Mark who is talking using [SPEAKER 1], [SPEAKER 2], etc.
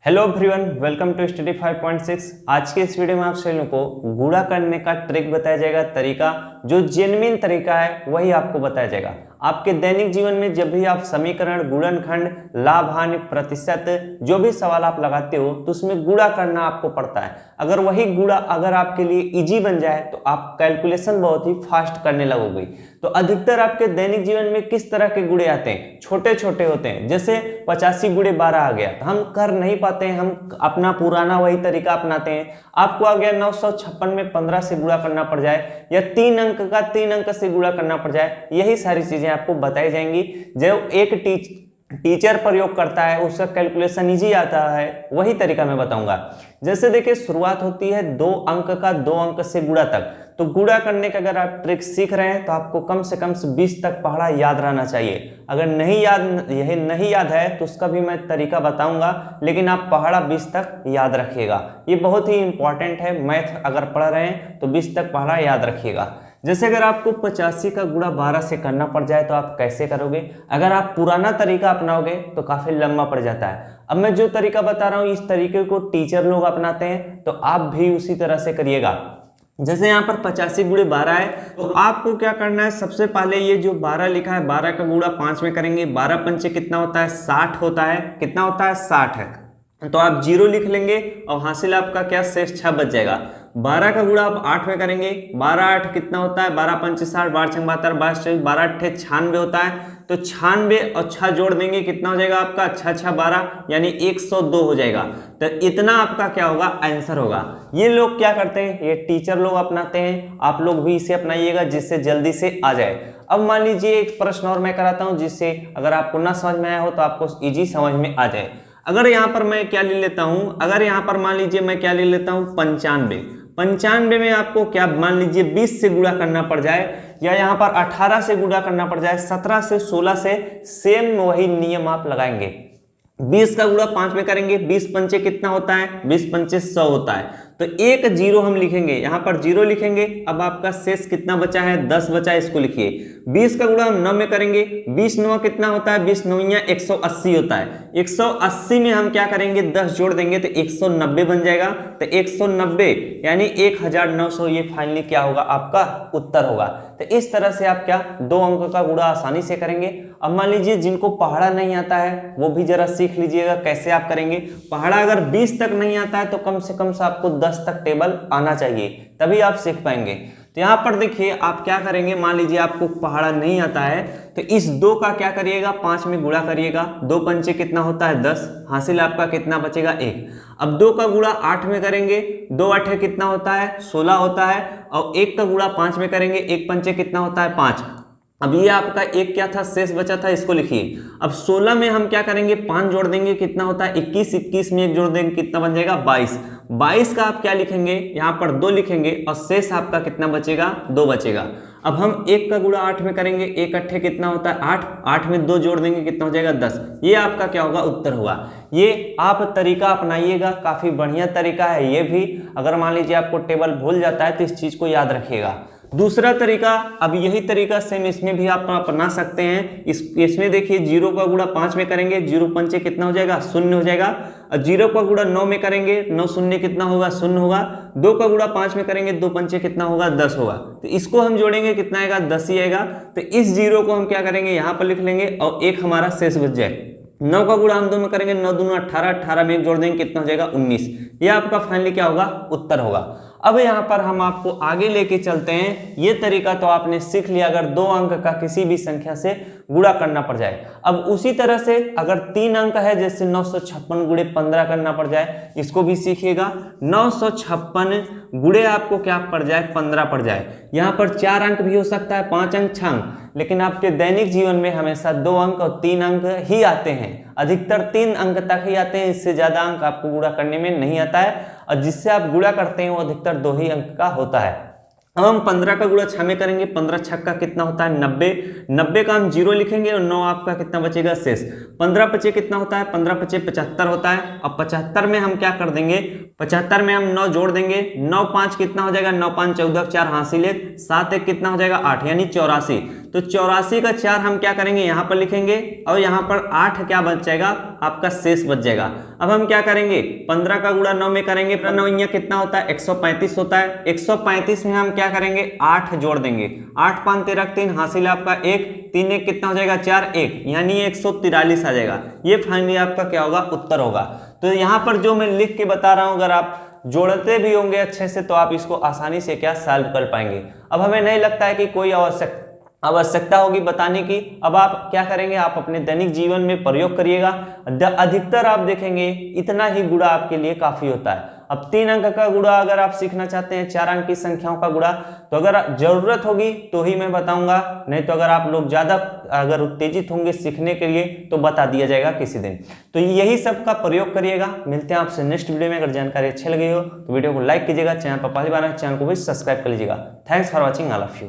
[SPEAKER 1] Hello everyone, welcome to study 5.6। आज के इस वीडियो में आप सभी लोगों को गुणा करने का ट्रिक बताया जाएगा। तरीका जो जेन्युइन तरीका है वही आपको बताया जाएगा। आपके दैनिक जीवन में जब भी आप समीकरण, गुणनखंड, लाभ हानि, प्रतिशत जो भी सवाल आप लगाते हो तो उसमें गुणा करना आपको पड़ता है। अगर वही गुणा अगर आपके लिए इजी बन जाए तो आप कैलकुलेशन बहुत ही फास्ट करने लगोगे। तो अधिकतर आपके दैनिक जीवन में किस तरह के गुणे आते हैं? छोटे छोटे होते हैं। जैसे 85 गुणे 12 आ गया तो हम कर नहीं पाते हैं, हम अपना पुराना वही तरीका अपनाते हैं। आपको आ गया 956 में 15 से गुणा करना पड़ जाए या 3 अंक का 3 अंक से गुणा करना पड़ जाए। यही सारी चीजें आपको बताई जाएंगी। जब एक टीचर प्रयोग करता है उसका कैलकुलेशन इजी आता है, वही तरीका मैं बताऊंगा। जैसे देखिए, शुरुआत होती है 2 अंक का 2 अंक से गुणा तक। तो गुणा करने का अगर आप ट्रिक सीख रहे हैं तो आपको कम से कम 20 तक पहाड़ा याद रहना चाहिए। अगर नहीं याद है तो उसका भी मैं तरीका बताऊंगा, लेकिन आप पहाड़ा 20 तक याद रखिएगा। ये बहुत ही इंपॉर्टेंट है। मैथ अगर पढ़ रहे हैं तो 20 तक पहाड़ा याद रखिएगा। जैसे अगर आपको 85 का गुणा 12 से करना पड़ जाए तो आप कैसे करोगे? अगर आप पुराना तरीका अपनाओगे तो काफी लंबा पड़ जाता है। अब मैं जो तरीका बता रहा हूँ इस तरीके को टीचर लोग अपनाते हैं, तो आप भी उसी तरह से करिएगा। जैसे यहाँ पर 85 गुणे 12 है तो आपको क्या करना है? सबसे पहले ये जो 12 लिखा है 12 का गुणा 5 में करेंगे। 12 पंचे कितना होता है? 60 होता है। कितना होता है? 60 है। तो आप 0 लिख लेंगे और हासिल आपका क्या शेष 6 बच जाएगा। 12 का गुणा आप 8 में करेंगे। 12 8 कितना होता है? 12 पंचे 60, 12 छंग 72, 22 24, 12 अट्ठे 96 होता है। तो 96 और 6 जोड़ देंगे, कितना हो जाएगा आपका? 6 6 12 यानी 102 हो जाएगा। तो इतना आपका क्या होगा? आंसर होगा। ये लोग क्या करते हैं? ये टीचर लोग अपनाते हैं। आप लोग भी इसे अपनाइएगा जिससे जल्दी से आ जाए। अब मान लीजिए एक प्रश्न और मैं कराता हूं जिससे अगर आपको ना समझ में आया हो तो आपको इजी समझ में आ जाए। अगर यहाँ पर मैं क्या ले लेता हूं, अगर यहाँ पर मान लीजिए मैं क्या ले लेता हूं 95। 95 में आपको क्या मान लीजिए 20 से गुणा करना पड़ जाए या यहाँ पर 18 से गुणा करना पड़ जाए, 17 से 16 से, सेम वही नियम आप लगाएंगे। 20 का गुणा 5 में करेंगे। 20 पंचे कितना होता है? 20 पंचे 100 होता है। तो एक 0 हम लिखेंगे, यहाँ पर 0 लिखेंगे। अब आपका शेष कितना बचा है? 10 बचा है, इसको लिखिए। 20 का गुणा हम 9 में करेंगे। 20 9 कितना होता है? 20 9 180 होता है। 180 में हम क्या करेंगे? 10 जोड़ देंगे तो 190 बन जाएगा। तो 190 यानी 1900 ये फाइनली क्या होगा? आपका उत्तर होगा। तो इस तरह से आप क्या 2 अंक का गुणा आसानी से करेंगे। अब मान लीजिए जिनको पहाड़ा नहीं आता है वो भी जरा सीख लीजिएगा कैसे आप करेंगे। पहाड़ा अगर 20 तक नहीं आता है तो कम से कम आपको 10 तक टेबल आना चाहिए, तभी आप सीख पाएंगे। तो यहाँ पर देखिए आप क्या करेंगे। मान लीजिए आपको पहाड़ा नहीं आता है तो इस 2 का क्या करिएगा? 5 में गुणा करिएगा। 2 पंचे कितना होता है? 10। हासिल आपका कितना बचेगा? 1। अब 2 का गुणा 8 में करेंगे। 2 8 कितना होता है? 16 होता है। और 1 का गुणा 5 में करेंगे। 1 पंचे कितना होता है? 5। अब ये आपका एक क्या था? शेष बचा था, इसको लिखिए। अब 16 में हम क्या करेंगे? 5 जोड़ देंगे, कितना होता है? 21। 21 में 1 जोड़ देंगे, कितना बन जाएगा? 22। 22 का आप क्या लिखेंगे? यहाँ पर 2 लिखेंगे और शेष आपका कितना बचेगा? 2 बचेगा। अब हम 1 का गुणा 8 में करेंगे। 1 अट्ठे कितना होता है? 8। 8 में 2 जोड़ देंगे, कितना हो जाएगा? 10। ये आपका क्या होगा? उत्तर होगा। ये आप तरीका अपनाइएगा, काफी बढ़िया तरीका है ये भी। अगर मान लीजिए आपको टेबल भूल जाता है तो इस चीज को याद रखिएगा। दूसरा तरीका, अब यही तरीका सेम इसमें भी आप अपना सकते हैं। इसमें देखिए 0 का गुणा 5 में करेंगे। 0 पंचे कितना हो जाएगा? 0 हो जाएगा। और 0 का गुणा 9 में करेंगे। 9 शून्य कितना होगा? 0 होगा। 2 का गुणा 5 में करेंगे। 2 पंचे कितना होगा? 10 होगा। तो इसको हम जोड़ेंगे, कितना आएगा? 10 ही आएगा। तो इस 0 को हम क्या करेंगे? यहाँ पर लिख लेंगे और 1 हमारा शेष बच जाए। 9 का गुणा हम 2 में करेंगे। 9 दूना 18। 18 में 1 जोड़ देंगे, कितना हो जाएगा? 19। ये आपका फाइनली क्या होगा? उत्तर होगा। अब यहाँ पर हम आपको आगे लेके चलते हैं। ये तरीका तो आपने सीख लिया अगर 2 अंक का किसी भी संख्या से गुणा करना पड़ जाए। अब उसी तरह से अगर 3 अंक है, जैसे 956 गुणे 15 करना पड़ जाए, इसको भी सीखिएगा। 956 गुणे आपको क्या पड़ जाए? 15 पड़ जाए। यहाँ पर 4 अंक भी हो सकता है, 5 अंक, 6 अंक, लेकिन आपके दैनिक जीवन में हमेशा 2 अंक और 3 अंक ही आते हैं। अधिकतर 3 अंक तक ही आते हैं, इससे ज्यादा अंक आपको गुणा करने में नहीं आता है। और जिससे आप गुणा करते हैं वो अधिकतर 2 ही अंक का होता है। अब हम 15 का गुणा 6 में करेंगे। 15 6 का कितना होता है? 90। 90 का हम 0 लिखेंगे और 9 आपका कितना बचेगा? शेष। 15 पचे कितना होता है? 15 पचे 75 होता है। अब 75 में हम क्या कर देंगे? 75 में हम 9 जोड़ देंगे। 9 5 कितना हो जाएगा? 9 5 14, 4 हासिल 1, 7 1 कितना हो जाएगा? 8 यानी 84। तो 84 का 4 हम क्या करेंगे, यहाँ पर लिखेंगे और यहाँ पर 8 क्या बच जाएगा, आपका शेष बच जाएगा। अब हम क्या करेंगे, 15 का गुणा 9 में करेंगे, 9 कितना होता है, 135 होता है। 135 में हम क्या करेंगे, 8 जोड़ देंगे, 8 5 13 3 हासिल आपका 1, 3 1 कितना हो जाएगा, 4 1, यानी 143 आ जाएगा। ये फाइनली आपका क्या होगा, उत्तर होगा। तो यहाँ पर जो मैं लिख के बता रहा हूँ, अगर आप जोड़ते भी होंगे अच्छे से तो आप इसको आसानी से क्या सॉल्व कर पाएंगे। अब हमें नहीं लगता है कि कोई आवश्यकता होगी बताने की। अब आप क्या करेंगे, आप अपने दैनिक जीवन में प्रयोग करिएगा। अधिकतर आप देखेंगे इतना ही गुणा आपके लिए काफी होता है। अब 3 अंक का गुणा अगर आप सीखना चाहते हैं, 4 अंक की संख्याओं का गुणा, तो अगर जरूरत होगी तो ही मैं बताऊंगा, नहीं तो अगर आप लोग ज्यादा अगर उत्तेजित होंगे सीखने के लिए तो बता दिया जाएगा किसी दिन। तो यही सब का प्रयोग करिएगा। मिलते हैं आपसे नेक्स्ट वीडियो में। अगर जानकारी अच्छी लगी हो तो वीडियो को लाइक कीजिएगा, चैनल पर पहली बार चैनल को भी सब्सक्राइब कर लीजिएगा। Thanks for watching, all of you.